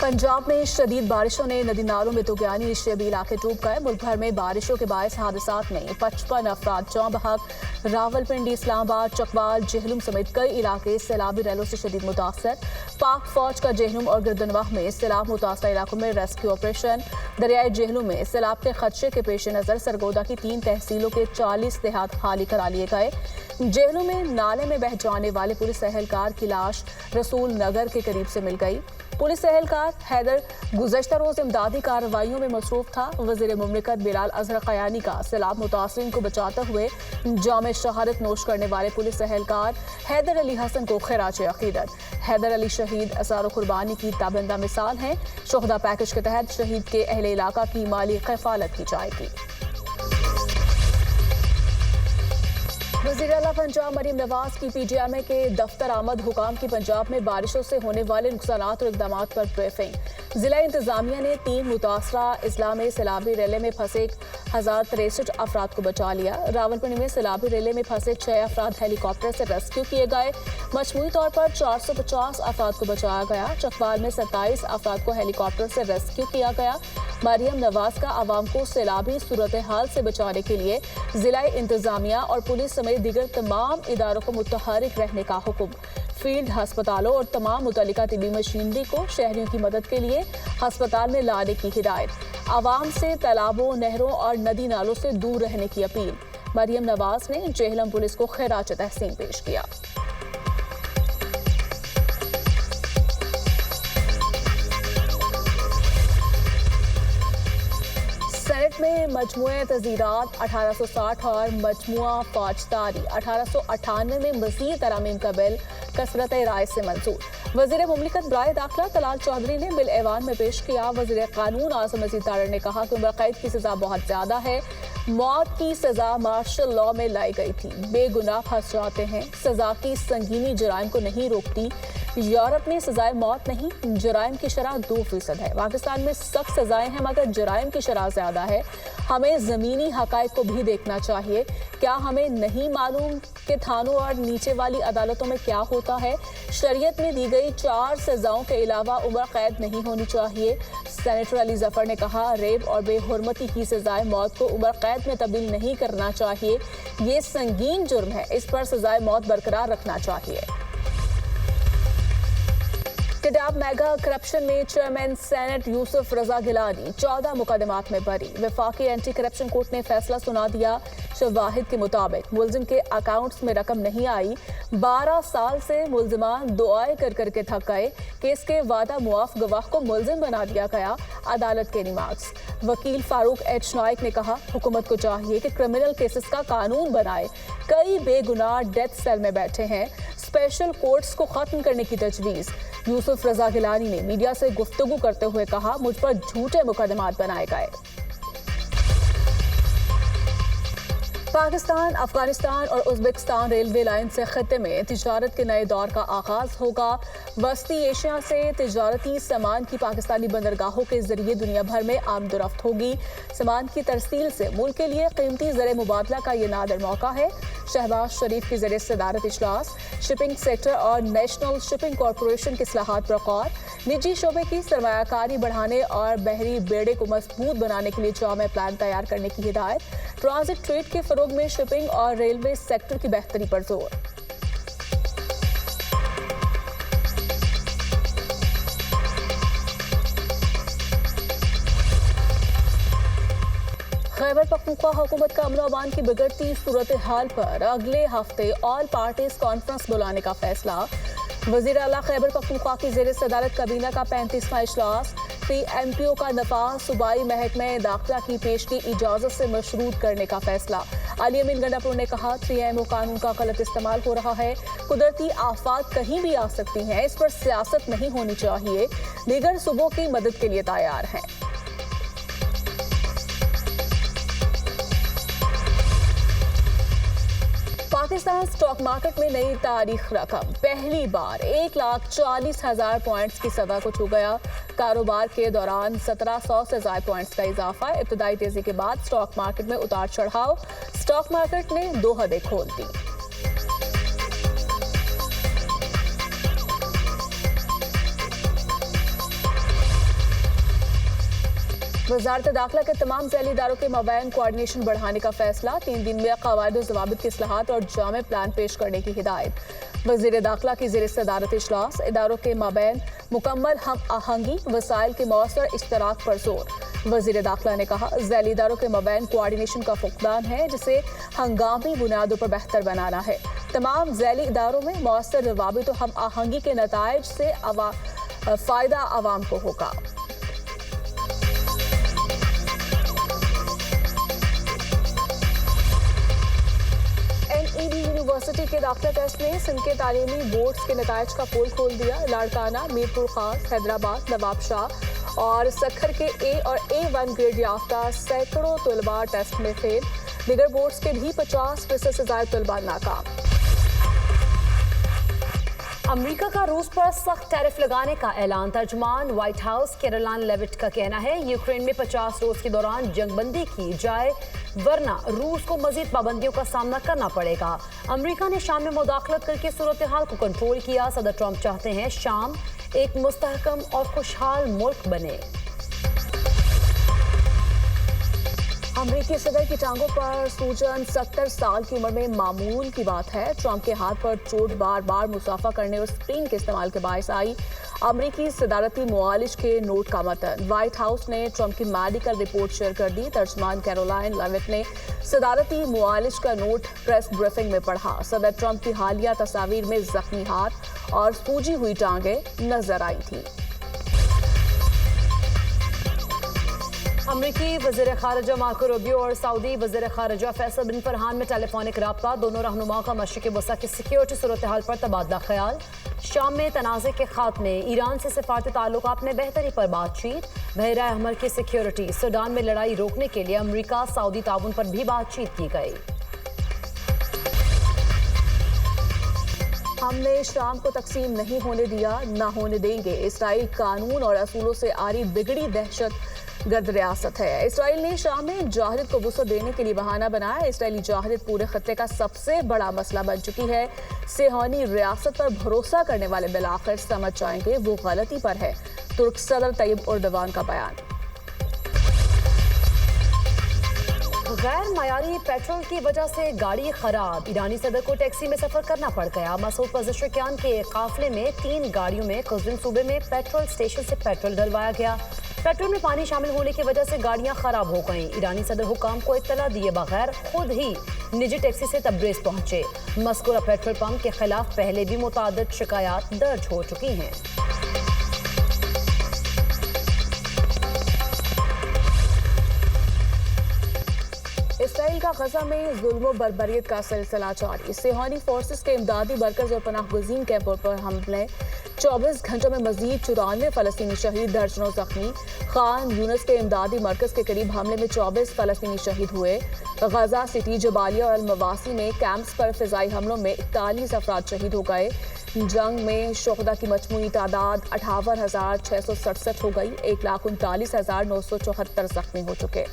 पंजाब में शदीद बारिशों ने नदी नालों में तुगयानी निश्चयबी इलाके डूब गए। मुल्क भर में बारिशों के बायस हादसात में 55 अफराद जौं बहक। रावलपिंडी, इस्लामाबाद, चकवाल, जेहलुम समेत कई इलाके सैलाबी रैलों से शदीद मुतासर। पाक फौज का जेहलुम और गिरदनवाह में सैलाब मुतासर इलाकों में रेस्क्यू ऑपरेशन। दरियाए जेहलुम में सैलाब के खदशे के पेश नज़र सरगोदा की 3 तहसीलों के 40 देहात खाली करा लिए गए। जेहलुम में नाले में बह जाने वाले पुलिस एहलकार की लाश रसूल नगर के करीब से मिल गई। पुलिस एहलकार हैदर गुज़श्ता रोज इमदादी कार्रवाइयों में मसरूफ था। वज़ीर मुमलिकत बिलाल अजहर क़यानी का सैलाब मुतासरीन को बचाते हुए जामे शहादत नोश करने वाले पुलिस एहलकार हैदर अली हसन को खिराज अक़ीदत। हैदर अली शहीद असार कुर्बानी की ताबंदा मिसाल हैं। शोहदा पैकेज के तहत शहीद के अहले इलाका की माली कफ़ालत की जाएगी। वज़ीर आला पंजाब मरीम नवाज की PGMA के दफ्तर आमद। हुकाम की पंजाब में बारिशों से होने वाले नुकसानात और इक़दाम पर ब्रीफिंग। ज़िला इंतज़ामिया ने 3 मुतासरा अजला में सैलाबी रैले में फंसे 1063 अफराद को बचा लिया। रावलपिंडी में सैलाबी रैले में फंसे 6 अफराद हेलीकॉप्टर से रेस्क्यू किए गए। मजमूई तौर पर 450 अफराद को बचाया गया। चकवाल में 27 अफराद को हेलीकॉप्टर से रेस्क्यू किया गया। मरीम नवाज का आवाम को सैलाबी सूरत हाल से बचाने के लिए ज़िला इंतज़ामिया और पुलिस समेत दीगर तमाम इदारों को मुतहरिक रहने का हुक्म। फील्ड अस्पतालों और तमाम मुतल्लिका तिबी मशीनरी को शहरियों की मदद के लिए अस्पताल में लाने की हिदायत। आवाम से तालाबों, नहरों और नदी नालों से दूर रहने की अपील। मरीम नवाज ने जेहलम पुलिस को खैराज तहसीन पेश किया। सेनेट में मजमूए तज़ीरात 1860 और मजमुआ फौजदारी 1898 में मज़ीद तरामीम का बिल कसरत राय से मंजूर। वज़ीर मुमलिकत बराए दाखिला तलाल चौधरी ने बिल ऐवान में पेश किया। वज़ीर कानून आज़म मजीद तारड़ ने कहा कि उम्र कैद की सज़ा बहुत ज़्यादा है। मौत की सज़ा मार्शल लॉ में लाई गई थी। बेगुनाह फंस जाते हैं। सज़ा की संगीनी जराइम को नहीं रोकती। यूरोप में सजाए मौत नहीं, जराइम की शरह 2% है। पाकिस्तान में सख्त सजाएं हैं मगर जराइम की शरह ज़्यादा है। हमें ज़मीनी हक़ाइक़ को भी देखना चाहिए। क्या हमें नहीं मालूम कि थानों और नीचे वाली अदालतों में क्या होता है? शरीयत में दी गई 4 सज़ाओं के अलावा उम्र कैद नहीं होनी चाहिए। सेनेटर अली जफर ने कहा, रेप और बेहुरमती की सजाए मौत को उम्र कैद में तब्दील नहीं करना चाहिए। ये संगीन जुर्म है, इस पर सजाए मौत बरकरार रखना चाहिए। टिडाब मेगा करप्शन में चेयरमैन सेनेट यूसुफ रजा गिलानी 14 मुकदमात में बरी। वफाकी एंटी करप्शन कोर्ट ने फैसला सुना दिया। शवाहिद के मुताबिक मुलजिम के अकाउंट्स में रकम नहीं आई। 12 साल से मुलजिमान दुआएं कर करके थक गए। केस के वादा मुआफ गवाह को मुलजिम बना दिया गया। अदालत के रिमार्क्स। वकील फारूक एच नाइक ने कहा, हुकूमत को चाहिए कि क्रिमिनल केसेस का कानून बनाए। कई बेगुनाह डेथ सेल में बैठे हैं। स्पेशल कोर्ट्स को खत्म करने की तजवीज़। यूसुफ रजा गिलानी ने मीडिया से गुफ्तगू करते हुए कहा, मुझ पर झूठे मुकदमात बनाए गए। पाकिस्तान, अफगानिस्तान और उज़्बेकिस्तान रेलवे लाइन से खत्ते में तिजारत के नए दौर का आगाज़ होगा। वस्ती एशिया से तिजारती सामान की पाकिस्तानी बंदरगाहों के जरिए दुनिया भर में आमदोरफ्त होगी। सामान की तरसील से मुल्क के लिए कीमती ज़र मुबादला का ये नादिर मौका है। शहबाज शरीफ की ज़रिए सदारत इजलास। शिपिंग सेक्टर और नेशनल शिपिंग कॉरपोरेशन की इस्लाहात पर गौर। निजी शोबे की सरमायाकारी बढ़ाने और बहरी बेड़े को मजबूत बनाने के लिए जामे प्लान तैयार करने की हिदायत। ट्रांजिट ट्रेड के फरोग में शिपिंग और रेलवे सेक्टर की बेहतरी पर जोर। खैबर पख्तूनख्वा हुकूमत का अमन अमान की बिगड़ती सूरत हाल पर अगले हफ्ते ऑल पार्टीज कॉन्फ्रेंस बुलाने का फैसला। वज़ीर आला खैबर पख्तूनख्वा की ज़ेर सदारत काबीना का 35वां इजलास। MPO का नफाज सूबाई महकमे दाखिला की पेश की इजाज़त से मशरूत करने का फैसला। अली अमीन गंडापुर ने कहा, 3MO कानून का गलत इस्तेमाल हो रहा है। कुदरती आफात कहीं भी आ सकती हैं, इस पर सियासत नहीं होनी चाहिए। दीगर सूबों की मदद के लिए तैयार हैं। पाकिस्तान स्टॉक मार्केट में नई तारीख रकम। पहली बार 1,40,000 पॉइंट्स की सतह को छू गया। कारोबार के दौरान 1700 से ज़ायद पॉइंट्स का इजाफा। इब्तदाई तेजी के बाद स्टॉक मार्केट में उतार चढ़ाव। स्टॉक मार्केट ने 2 हदें खोल दी। वजारत दाखिला के तमाम ज़ैली इदारों के माबैन कोऑर्डिनेशन बढ़ाने का फैसला, 3 दिन में क़वाइद और ज़वाबित की इस्लाहात और जामे प्लान पेश करने की हिदायत। वज़ीर दाखिला की ज़ेर सदारत इजलास, इदारों के माबैन मुकम्मल हम आहंगी, वसाइल के मौसर इश्तराक पर जोर। वज़ीर दाखिला ने कहा, ज़ैली इदारों के माबैन कोऑर्डिनेशन का फुक़दान है, जिसे हंगामी बुनियादों पर बेहतर बनाना है। तमाम ज़ैली इदारों में मौसर ज़वाबित और हम आहंगी के नताइज से फ़ायदा आवाम को होगा। यूनिवर्सिटी के दाखिला टेस्ट में सिंध के तालीमी बोर्ड्स के नताइज का पोल खोल दिया। लाड़काना, मीरपुर खास, हैदराबाद, नवाबशाह और सखर के ए और A1 ग्रेड याफ्ता सैकड़ों तलबा टेस्ट में फेल। दीगर बोर्ड्स के भी 50% से ज्यादा तलबा नाकाम। अमेरिका का रूस पर सख्त टैरिफ लगाने का ऐलान। तर्जुमान व्हाइट हाउस कैरोलाइन लेविट का कहना है, यूक्रेन में 50 रोज के दौरान जंगबंदी की जाए, वरना रूस को मजीद पाबंदियों का सामना करना पड़ेगा। अमेरिका ने शाम में मुदाखलत करके सूरत हाल को कंट्रोल किया। सदर ट्रंप चाहते हैं शाम एक मुस्तहकम और खुशहाल मुल्क बने। अमरीकी सदर की टांगों पर सूजन 70 साल की उम्र में मामूल की बात है। ट्रंप के हाथ पर चोट बार बार मुसाफा करने और स्क्रीन के इस्तेमाल के बायस आई। अमरीकी सदारती मुआलिज के नोट का मतन। व्हाइट हाउस ने ट्रंप की मेडिकल रिपोर्ट शेयर कर दी। तर्जमान कैरोलाइन लेविट ने सदारती मुआलिज का नोट प्रेस ब्रीफिंग में पढ़ा। सदर ट्रंप की हालिया तस्वीर में जख्मी हाथ और सूजी हुई टांगें नजर आई थी। अमरीकी वज़ीर ख़ारिजा मार्को रूबियो और सऊदी वज़ीर ख़ारिजा फैसल बिन फरहान में टेलीफोनिक रब्ता। दोनों रहनुमाओं का मशरिक़ वसा की सिक्योरिटी सूरत हाल पर तबादला ख्याल। शाम में तनाज़े के खात्मे, ईरान से सिफारती ताल्लुकात में बेहतरी पर बातचीत। बहरा अहमर की सिक्योरिटी, सूडान में लड़ाई रोकने के लिए अमरीका सऊदी ताउन पर भी बातचीत की गई। हमने शाम को तकसीम नहीं होने दिया, ना होने देंगे। इसराइल कानून और असूलों से आरी बिगड़ी दहशत गर्द रियासत है। इसराइल ने शाम में जाहिद को वुसअत देने के लिए बहाना बनाया। इसराइली जाहिद पूरे खत्ते का सबसे बड़ा मसला बन चुकी है। सेहानी रियासत पर भरोसा करने वाले बिलाखिर समझ जाएंगे वो गलती पर है। तुर्क सदर तैयब उर्दवान का बयान। गैर मयारी पेट्रोल की वजह से गाड़ी खराब, ईरानी सदर को टैक्सी में सफर करना पड़ गया। मसूद पज़ेशकियान के काफिले में 3 गाड़ियों में कुज़िन सूबे में पेट्रोल स्टेशन से पेट्रोल डलवाया गया। पेट्रोल में पानी शामिल होने की वजह से गाड़ियां खराब हो गईं। ईरानी सदर हुकाम को इत्तला दिए बगैर खुद ही निजी टैक्सी से तब्रेज़ पहुंचे। मज़कूरा पेट्रोल पंप के खिलाफ पहले भी मुतादिद शिकायत दर्ज हो चुकी हैं। इसराइल का गजा में जुल्म और बर्बरियत का सिलसिला जारी। सेहानी फोर्सेस के इमदादी वर्कर्स और पनाह गुज़ीन कैंपों पर हमले। 24 घंटों में मजीद 94 फलस्तीनी शहीद, दर्जनों जख्मी। खान यूनिस के इमदादी मरकज के करीब हमले में 24 फलस्तीनी शहीद हुए। गजा सिटी, जबालिया और अल-मवासी में कैंप्स पर फिजाई हमलों में 41 अफराद शहीद हो गए। जंग में शुहदा की मजमूई तादाद 58,667 हो गई। 1,39,974 जख्मी हो चुके।